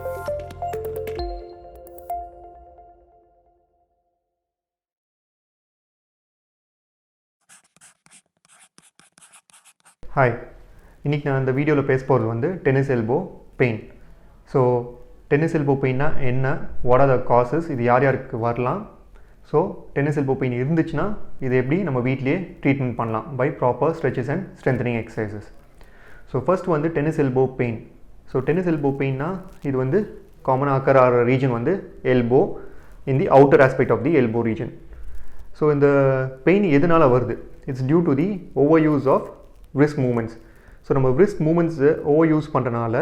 Hi, இன்னைக்கு நான் இந்த வீடியோவில் பேச போகிறது வந்து tennis elbow pain. So tennis elbow பெயின்னா என்ன, வாட் ஆர் த காசஸ், இது யார் யாருக்கு வரலாம், ஸோ டென்னிஸ் எல்போ பெயின் இருந்துச்சுன்னா இது எப்படி நம்ம வீட்லேயே ட்ரீட்மெண்ட் பண்ணலாம் by proper stretches and strengthening exercises. So first வந்து tennis elbow pain. So tennis elbow பெயின்னா இது வந்து காமனாக அக்கர் ஆகிற ரீஜன் வந்து elbow in the outer aspect of the elbow region. So இந்த பெயின் எதனால் வருது? It's due to the over use of wrist movements. So நம்ம wrist movements ஓவர் யூஸ் பண்ணுறனால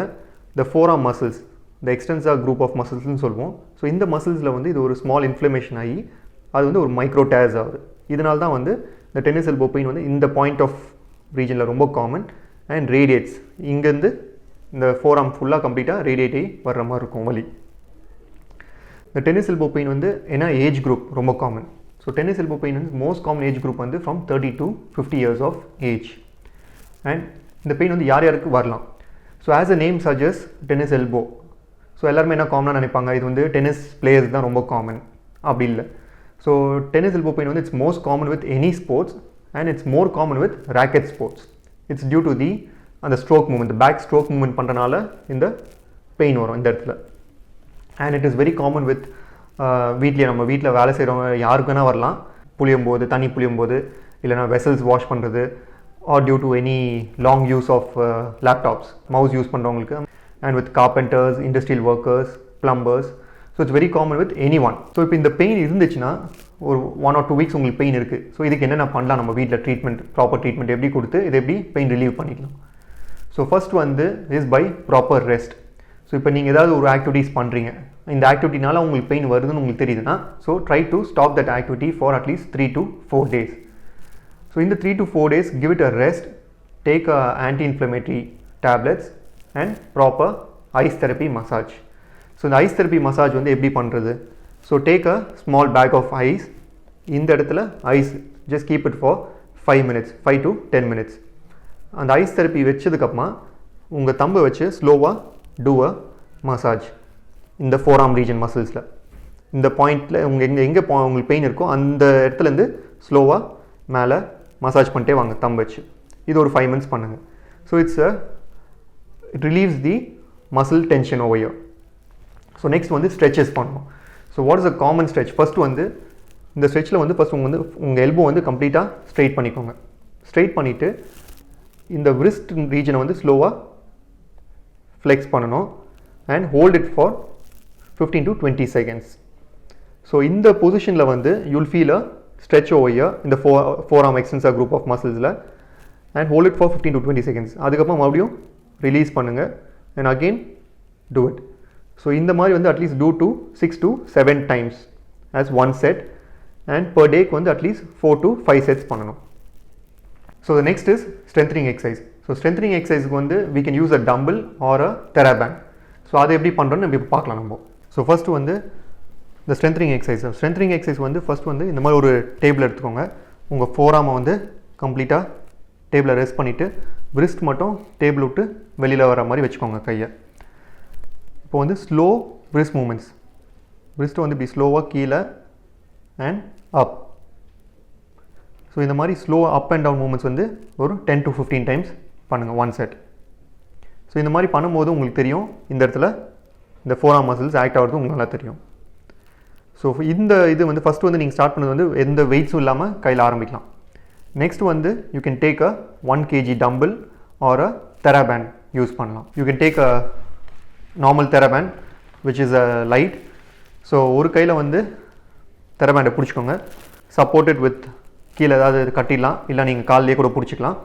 the forearm muscles, the extensor group of musclesனு சொல்லுவோம். So இந்த மசில்ஸில் வந்து இது ஒரு ஸ்மால் இன்ஃப்ளமேஷன் ஆகி அது வந்து ஒரு மைக்ரோ டேர்ஸ் ஆகுது. இதனால தான் வந்து இந்த டென்னிஸ் எல்போ பெயின் வந்து இந்த பாயிண்ட் ஆஃப் ரீஜனில் ரொம்ப காமன் அண்ட் ரேடியேட்ஸ். இங்கேருந்து இந்த ஃபோராம் ஃபுல்லாக கம்ப்ளீட்டாக ரேடியேட் ஆகி வர்ற மாதிரி இருக்கும் வலி. இந்த டென்னிஸ் எல்போ பெயின் வந்து ஏன்னா ஏஜ் குரூப் ரொம்ப common. So tennis elbow pain வந்து மோஸ்ட் காமன் ஏஜ் குரூப் வந்து from 30 to 50 years of age. And இந்த பெயின் வந்து யார் யாருக்கு வரலாம்? ஸோ ஆஸ் அ நேம் சஜஸ் டென்னிஸ் எல்போ. ஸோ எல்லாருமே என்ன காமனாக நினைப்பாங்க, இது வந்து டென்னிஸ் பிளேயர்ஸ் தான் ரொம்ப காமன். அப்படி இல்லை. ஸோ டென்னிஸ் எல்போ பெயின் வந்து it's most common with any sports and it's more common with racket sports. It's due to the அந்த stroke movement, back stroke movement பண்ணுறனால இந்த பெயின் வரும் இந்த இடத்துல. And it is very common with வீட்லேயே நம்ம வீட்டில் வேலை செய்கிறவங்க யாருக்கு வேணால் வரலாம். புளியும் போது, தண்ணி புளியும் போது, இல்லைனா வெசல்ஸ் வாஷ் பண்ணுறது, or due to any long use of laptops, mouse use பண்ணுறவங்களுக்கு, and with carpenters, industrial workers, plumbers. So it's very common with anyone. So இப்போ இந்த பெயின் இருந்துச்சுன்னா ஒரு 1 or 2 weeks உங்களுக்கு பெயின் இருக்குது. ஸோ இதுக்கு என்னென்ன பண்ணலாம், நம்ம வீட்டில் ட்ரீட்மெண்ட், ப்ராப்பர் ட்ரீட்மெண்ட் எப்படி கொடுத்து இதை எப்படி பெயின் ரிலீவ் பண்ணிக்கலாம். ஸோ ஃபர்ஸ்ட் வந்து is by proper rest. So இப்போ நீங்கள் ஏதாவது ஒரு ஆக்டிவிட்டீஸ் பண்ணுறீங்க, இந்த ஆக்டிவிட்டினால உங்களுக்கு பெயின் வருதுன்னு உங்களுக்கு தெரியுதுன்னா, so try to stop that activity for at least 3 to 4 days. So in the 3 to 4 days, give it a rest, take anti-inflammatory tablets and proper ice therapy massage. So the ice therapy massage வந்து எப்படி பண்ணுறது? So take a small bag of ice. இந்த இடத்துல ice, just keep it for 5 minutes, 5 to 10 minutes. அந்த ice therapy வச்சதுக்கப்புறமா உங்கள் தம்பை வச்சு ஸ்லோவாக do a massage இந்த ஃபோராம் ரீஜன் மசில்ஸில். இந்த பாயிண்டில் எங்கே உங்களுக்கு பெயின் இருக்கோ அந்த இடத்துலேருந்து ஸ்லோவாக மேலே மசாஜ் பண்ணிட்டே வாங்க தம்பு வச்சு. இது ஒரு 5 minutes பண்ணுங்கள். So it relieves the muscle tension over here. So next வந்து ஸ்ட்ரெச்சஸ் பண்ணணும். So what is a common stretch? First வந்து இந்த ஸ்ட்ரெச்சில் வந்து ஃபஸ்ட் உங்கள் எல்போ வந்து கம்ப்ளீட்டாக ஸ்ட்ரெயிட் பண்ணிக்கோங்க. ஸ்ட்ரெயிட் பண்ணிவிட்டு இந்த wrist ரீஜனை வந்து ஸ்லோவாக ஃப்ளெக்ஸ் பண்ணணும் and hold it for 15 to 20 seconds. So இந்த பொசிஷனில் வந்து you'll feel a stretch over here in the forearm extensor group of muscles and hold it for 15 to 20 seconds. அதுக்கப்புறம் மறுபடியும் ரிலீஸ் பண்ணுங்கள் and again do it. So இந்த மாதிரி வந்து at least do to 6 to 7 times as one set and per day வந்து at least 4 to 5 sets பண்ணணும். So the next is strengthening exercise. So strengthening exercise வந்து we can use a dumbbell or a TheraBand. So அதை எப்படி பண்ணுறோன்னு நம்ம இப்போ பார்க்கலாம் நம்ம. ஸோ ஃபஸ்ட்டு வந்து இந்த ஸ்ட்ரென்த்னிங் எக்ஸசைஸ் வந்து ஃபஸ்ட் வந்து இந்த மாதிரி ஒரு டேபிள் எடுத்துக்கோங்க. உங்கள் ஃபோராமை வந்து கம்ப்ளீட்டாக டேபிளை ரெஸ்ட் பண்ணிவிட்டு wrist மட்டும் டேபிள் விட்டு வெளியில் வர மாதிரி வச்சுக்கோங்க கையை. இப்போ வந்து ஸ்லோ wrist மூமெண்ட்ஸ், wrist வந்து இப்படி ஸ்லோவாக கீழே அண்ட் அப். ஸோ இந்த மாதிரி slow up and down moments வந்து ஒரு 10 to 15 times பண்ணுங்கள் ஒன் செட். ஸோ இந்த மாதிரி பண்ணும்போது உங்களுக்கு தெரியும் இந்த இடத்துல இந்த ஃபோராம் மசில்ஸ் ஆக்ட் ஆகிறது உங்களுக்கு நல்லா தெரியும். ஸோ இந்த இது வந்து ஃபஸ்ட்டு வந்து நீங்கள் ஸ்டார்ட் பண்ணது வந்து எந்த வெயிட்ஸும் இல்லாமல் கையில் ஆரம்பிக்கலாம். நெக்ஸ்ட் வந்து you can take a 1 kg dumbbell or a TheraBand use பண்ணலாம். You can take a normal TheraBand which is a light. So ஒரு கையில் வந்து TheraBand பிடிச்சிக்கோங்க, சப்போர்ட்டட் வித் கீழே ஏதாவது கட்டிடலாம், இல்லை நீங்கள் கால்லேயே கூட பிடிச்சிக்கலாம்.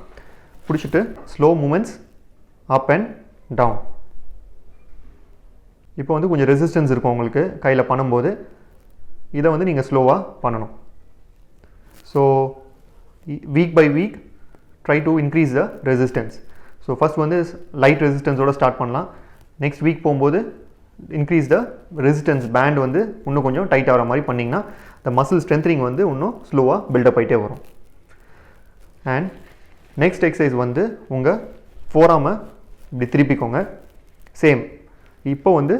பிடிச்சிட்டு slow moments up and down. இப்போ வந்து கொஞ்சம் ரெசிஸ்டன்ஸ் இருக்கும் உங்களுக்கு கையில் பண்ணும்போது, இதை வந்து நீங்கள் ஸ்லோவாக பண்ணணும். So week by week try to increase the resistance. So first வந்து லைட் ரெசிஸ்டன்ஸோடு ஸ்டார்ட் பண்ணலாம். நெக்ஸ்ட் வீக் போகும்போது இன்க்ரீஸ் த ரெசிஸ்டன்ஸ் பேண்ட் வந்து இன்னும் கொஞ்சம் டைட் ஆகிற மாதிரி பண்ணிங்கன்னா த மசில் ஸ்ட்ரென்த்னிங் வந்து இன்னும் ஸ்லோவாக பில்டப் ஆகிட்டே வரும். அண்ட் நெக்ஸ்ட் எக்ஸசைஸ் வந்து உங்கள் ஃபோராமை இப்படி திருப்பிக்கோங்க. சேம் இப்போ வந்து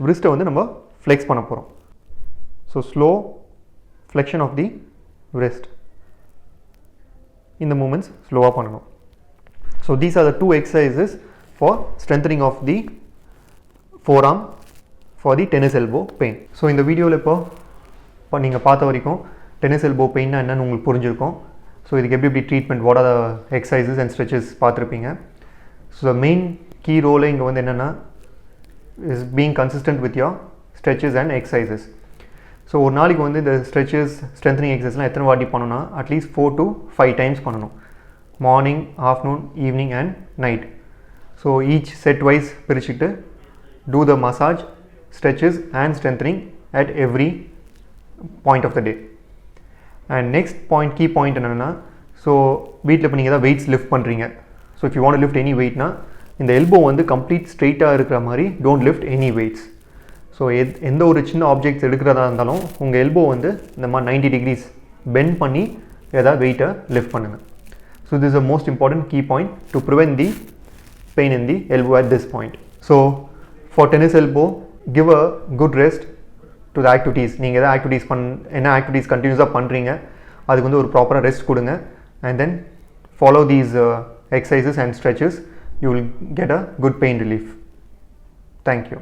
wrist-ஐ வந்து நம்ம flex பண்ண போகிறோம். So slow flexion of the wrist. இந்த movements slow-ஆ பண்ணணும். So these are the two exercises for strengthening of the forearm for the tennis elbow pain. So இந்த வீடியோவில் இப்போ நீங்கள் பார்த்த வரைக்கும் tennis elbow pain என்னன்னு உங்களுக்கு புரிஞ்சிருக்கும். ஸோ இதுக்கு எப்படி treatment, what are the exercises and stretches பார்த்துருப்பீங்க. ஸோ த மெயின் கீ ரோலே இங்கே வந்து என்னென்னா is being consistent with your stretches and exercises. So ஒரு நாளைக்கு வந்து இந்த ஸ்ட்ரெச்சஸ் ஸ்ட்ரென்தனிங் எக்ஸசைஸ்லாம் எத்தனை வாட்டி பண்ணணும்னா அட்லீஸ்ட் 4 to 5 டைம்ஸ் பண்ணணும். Morning, afternoon, evening and night. So each set wise பிரிச்சுக்கிட்டு do the massage, stretches and strengthening at every point of the day. And next point, key point என்னன்னா, so வீட்டில் இப்போ நீங்கள் தான் வெயிட்ஸ் லிஃப்ட் பண்ணுறீங்க. So if you want lift any வெயிட்னா இந்த elbow வந்து கம்ப்ளீட் ஸ்ட்ரெயிட்டாக இருக்கிற மாதிரி don't lift any weights. So எந்த ஒரு சின்ன ஆப்ஜெக்ட்ஸ் எடுக்கிறதா இருந்தாலும் உங்கள் எல்போ வந்து இந்த மாதிரி 90 degrees பெண்ட் பண்ணி ஏதாவது வெயிட்டை லிஃப்ட் பண்ணுங்கள். So this is a most important key point to prevent the pain in the elbow at this point. So for tennis elbow, give a good rest to the activities. நீங்கள் எதாவது என்ன activities கண்டினியூஸாக பண்ணுறீங்க அதுக்கு வந்து ஒரு ப்ராப்பராக ரெஸ்ட் கொடுங்க. and then follow these exercises and stretches. You will get a good pain relief. Thank you.